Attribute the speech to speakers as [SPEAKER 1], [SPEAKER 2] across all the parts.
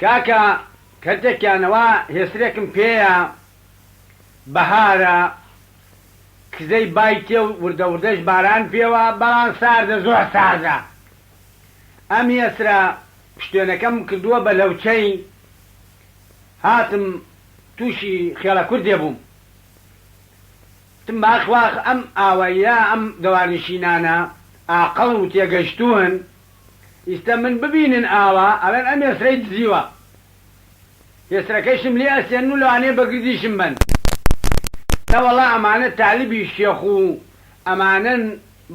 [SPEAKER 1] کاکە کەرتێکیانەوە هێسرێکم پێیە بەهارە کزەی بای تێ و وردەوردەش باران پێوە بەڵام ساردە زۆر ساردە ئەم هێسرە شتێنەکەم کردووە بە لەوچەی هاتم تووشی خێڵە کوردێ بووم تم باخواخ ئەم ئاوەیە ئەم دەوارنشینانە ئاقەڵ و تێگەشتوون ئیستە من ببینن ئاوا ئەڵێن ئەم هێسرەی دزیوە هێسرەکەیشم لێ ئەسێن و لەوانەیە بەگردیشم بن نەوەڵا ئەمانە تالیبی شێخ و ئەمانن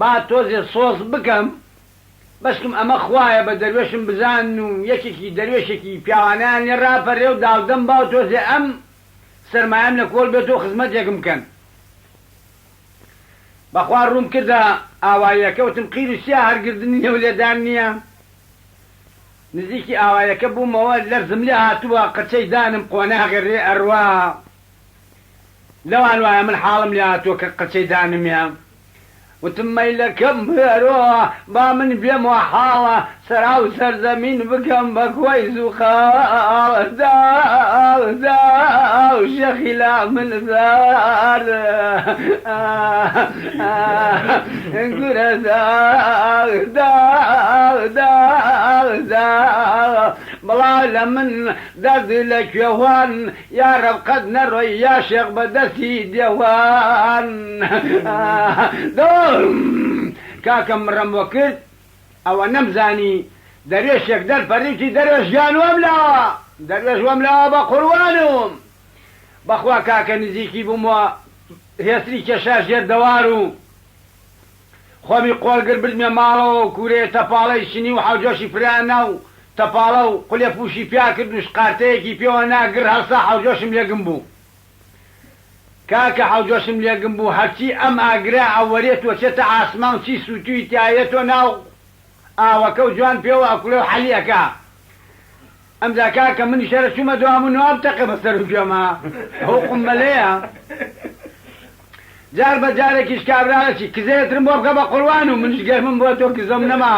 [SPEAKER 1] با تۆزێ سۆز بکەم بەشکم ئەمە خوایە بە دەروێشم بزان و یەکێکی دەروێشێکی پیاوانیان لێ ڕاپەڕێ و داودەم با و تۆزێ ئەم سەرمایەم لە کۆڵ بێت و خزمەتێکم بکەن بەخوا ڕووم کردە ئاوایەکە وتم قیر و سیا هەرگردنی نێو لێدان نییە نزیکی ئاوایەکە بوومەوە لەرزم لێ هاتووە قەچەی دانم قۆناغێڕێ ئەڕوا لەوان وایە من حاڵم لێ هاتووە کە قەچەی دانمە وتم مەیلەکەم بێرەوە با من بێمەوە حاڵە سەرا و سەرزەمین بکەم بە کۆی زووخاڵدا و شەخی لا من زار گورە بەڵا لە من دەردی لە کوێوان یا ڕەبقەت نەڕۆی یا شێخ بەدەستی دێوان کاکەم ڕەموە کرد ئەوە نەمزانی دەروێشێک دەرپەڕیتی دەروێش گیان وەم لاوە دەروێش وەم لاوە بە قوربانم بەخوا کاکە نزیکی بوومەوە هێسری کێشا ژێر دەوار و خۆمی قۆڵگر بردمێ ماڵەوە و کوورێ تەپاڵەی شنی و حەوجۆشی فرانە و تەپاڵە و قولێ پوشی پیا کرد و شقارتەیەکی پێوە ناگر هەستا حەوجۆشم لێگم بوو کاکە حەوجۆشم لێگم بوو هەرچی ئەم ئاگرا ئەوەرێت وەچێتە ئاسمان چی سووتوی تایەتۆ ناو ئاوەکە و جوان پێوە ئەکولێ و حەلیەکە ئەمجا کاکە منی شەرە چوومە دوام و نوام تەقە بەسەر و گوێمە ئەو قومبەلەیە جار بە جارێکیش کابراەکی کزێترم بۆ بکە بە قوڕوان و منش گەرمم بۆ تۆ کزەم نەما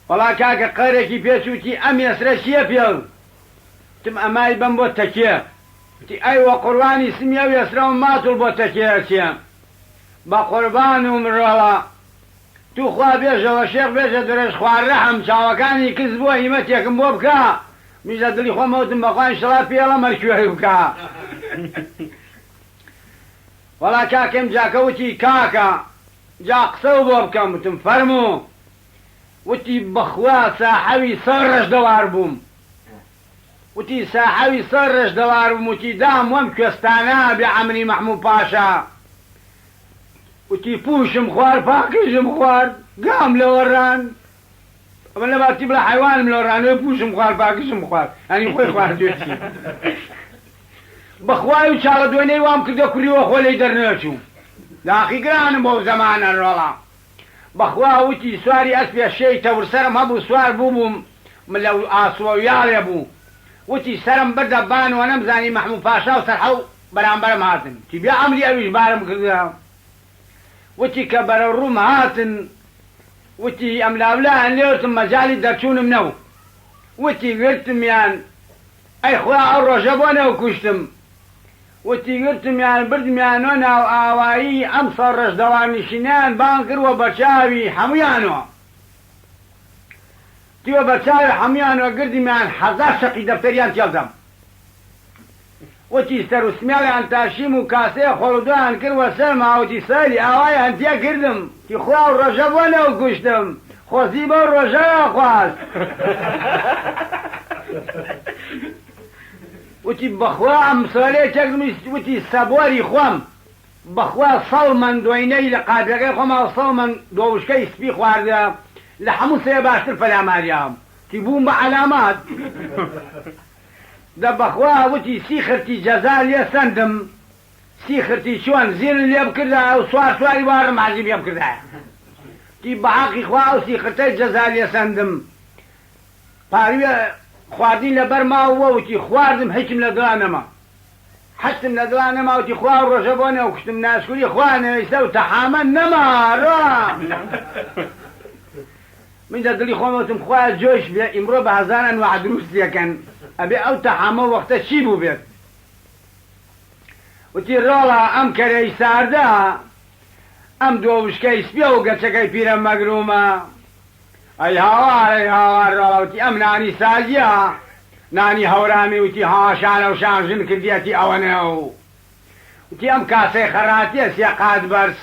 [SPEAKER 1] وەڵا کاکە قەرێکی پێچووتی ئەم هێسرە چییە پێ تم ئەمای بەم بۆ تەکێ وتی ئەیوە قوڕوانی سمیە و هێسرە و ماتوڵ بۆ تەکێچیە بە قوربان و مرۆڵە تو خوا بێژەوە شێخ بێژە درێژ خوارڕەحم چاوەکانی کز بووە هیمەتێکم بۆ بکە میژە دڵی خۆمەوتم بەخوای شڵا پێڵە مەرکوێری بکە وەڵا کاکەم جاکەوتی کاکە جا قسە بۆ بکەم وتم فەرموو وتی بەخوا ساحەوی سەر ڕەش دەوار بووم وتی ساحەوی سەر ڕەش دەوار بووم وتی دام وەم کوێستانە بێ عەمری مەحموود پاشا وتی پوشم خوارد پاکشم خوارد گام لەوەڕان ئەمە لە باتی بڵە حیوانم لەوەڕانەوە پوشم خوارد پاکشم خوارد ئەنی خۆی خواردوێتی بەخوای و چاڵە دوێنەی وام کردە کوریوە خۆ لەی دەرنەچوو داخی گرانم بۆ زەمانە ڕۆڵا بەخوا وتی سواری ئەسپێ شەی تەورسەرم هەبوو سوار بووبووم من لەو ئاسووە و یاڵێ بوو وتی سەرم بردە بانوە نەمزانی مەحموود پاشا و سەرحەو بەرامبەرم هاتن تی بیا ئەمری ئەویش بارم کردە وتی کە بەرە ڕووم هاتن وتی ئەم لاولایان لێوتم مەجای دەرچوونم نەو وتی گرتمیان ئەی خوا ئەو ڕۆژە بۆ نەو کوشتم وتی گرتمیان بردمیانەوە ناو ئاوایی ئەم سەر ڕەش دەوانیشینیان بان کردوە بەرچاوی هەموویانەوە تیوە بەرچاوی هەموویانەوە گردمیان حەزار شەقی دەفتەریان تێڵدەم وتی سەر و سمیاڵیان تاشیم و کاسەیە خۆڵدویان کردوە سەرما وتی سەری ئاوایان تێ کردم تی خوا و ڕۆژە بۆ نەو کوشتم خۆزی بەو ڕۆژەیە خواست وتی بەخوا ئەم سۆلەیە چەکدم وتی سەبوەری خۆم بەخوا سەڵمەن دوێنەی لە قابلەکەی خۆما سەڵمەن دۆوشکەی سپی خواردە لە هەموو سێ باشتر فەلاماریام تی بووم بە عەلامات دە بەخوا وتی سی خرتی جەزا لێ سەندم سی خرتی چۆن زیرن لێ بکردە ئەو سواری وارم حەزی پێ بکردایە تی بە حەقی خوا ئەو سی خرتەی جەزا لێ سەندم پارویە خواردین لەبەر ماوە وتی خواردم هیچم لە دڵا نەما حەستم لە دڵا نەما وتی خوا و ڕۆژە بۆ نەو کوشتم ناشکوری خوا نەویستە و تەحامە نەما ڕۆ من دەدڵی خۆمەوتم خوایە جۆش بێ ئیمڕۆ بە هەزاران وە دروستیەکەن ئەبێ ئەو تەحامە وەختە چی بوو بێت وتی ڕۆڵە ئەم کەرەی ساردا ئەم دۆ وشکەی سپیە و گەچەکەی پیرە مەگرومە ئەی هاوار ڕۆڵە وتی ئەم نانی سازیە نانی هەورامی وتی هاشانە و شانژن کردیەتی ئەوەنە و وتی ئەم کاسەی خەراتیە سێ قات بەرز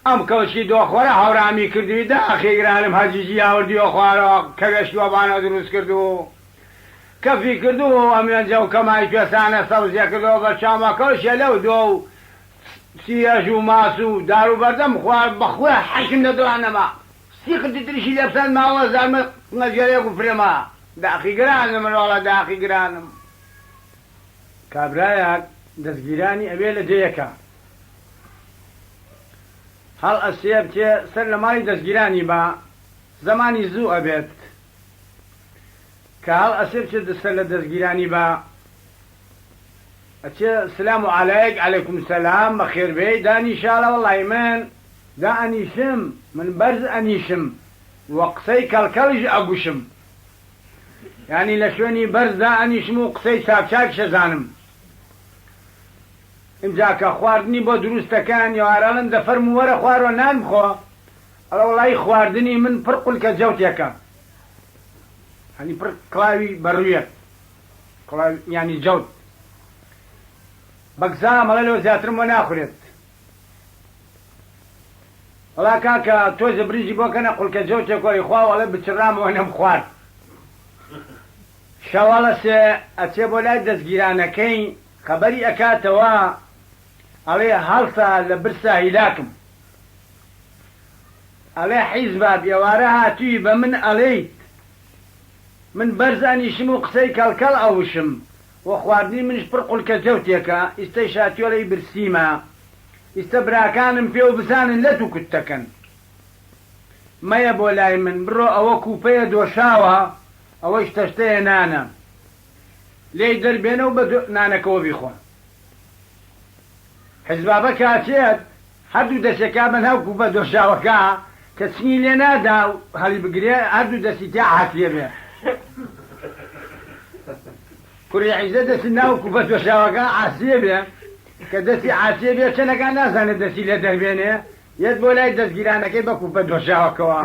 [SPEAKER 1] ئەم کەوچی دۆخۆرە هەورامی کردوی داخیگرانم هەرجیجی یاوردیۆ خوارەوە کەوێشتی وەبانە دروست کردو کەفی کردو ئەمیان جەو کەمای کوێسانە سەوزیە کردەوە بە چامەکەشە لەو دۆ و سیەژ و ماس و دار و بەردەم خوار بەخوێ حەشم نەدوانەما سی قرتی تریشی لەبسەن ماوە زارمە نەجێرێک و فرێما داخیگرانم ڕۆڵە داخیگرانم کابرایەک دەستگیرانی ئەوێ لە جەیەکە هەڵ ئەسێ بچێ سەر لە ماڵی دەستگیرانی بە زمانی زوو ئەبێت کە هەڵ ئەسێ بچێت دەسەر لە دەستگیرانی بە ئەچێ سلام و عەلەیک عەلەیکوم سەلام بەخێربێی دانیشاڵە وەڵی من دا ئەنیشم من بەرز ئەنیشم وە قسەی کەڵکەڵیش ئەگوشم یعنی لە شوێنی بەرزدا ئەنیشم و قسەی چاکچاک شەزانم ئمجا کە خواردنی بۆ دروستەکان یاوارەڵن دەفەرم وەرە خوارەوە نان بخۆ ئەڵە وەڵی خواردنی من پڕ قولکە جەوتێکە هەنی پڕ کڵاوی بەڕوویەت ینی جەوت بەگزا مەڵە لەوە زیاترم بۆ ناخورێت وەڵا کاکە تۆزە بریژی بۆ کەنە قولکە جەوتێک وەری خوا وەڵێ بچڕامەوە نەم خوارد شەواڵە سێ ئەچێ بۆ لای دەستگیرانەکەی خەبەری ئەکاتەوە ئەڵێ هەڵسا لە برسا هیلاکم ئەڵێ حیزبا بێوارە هاتووی بە من ئەڵێیت من بەرزانیشم و قسەی کەڵکەڵ ئەوشم وە خواردنی منش پڕ قولکە جەوتێکە ئیستەی شاتیۆڵەی برسیمە ئیستە براکانم پێ و بزانن لە دوو کوتەکەن مەیە بۆ لای من بڕۆ ئەوە کوپەیە دۆشاوە ئەوەش تەشتەیە نانە لێی دەربێنە و بە نانەکەەوە بیخۆن حیزبابە کاتێت هەردوو دەستێکا بە ناو کوپە دۆشاوەکە کە چنی لێ نادا و هەڵی بگرێ هەردوو دەستی تیا عاتیە بێ کوڕی عیزە دەستی ناو کوپە دۆشاوەکە عاسیە بێ کە دەستی عاسیە بێ چەنەکان نازانێت دەستی لێ دەربێنێ یەت بۆ لای دەستگیرانەکەی بە کوپە دۆشاوەکەوە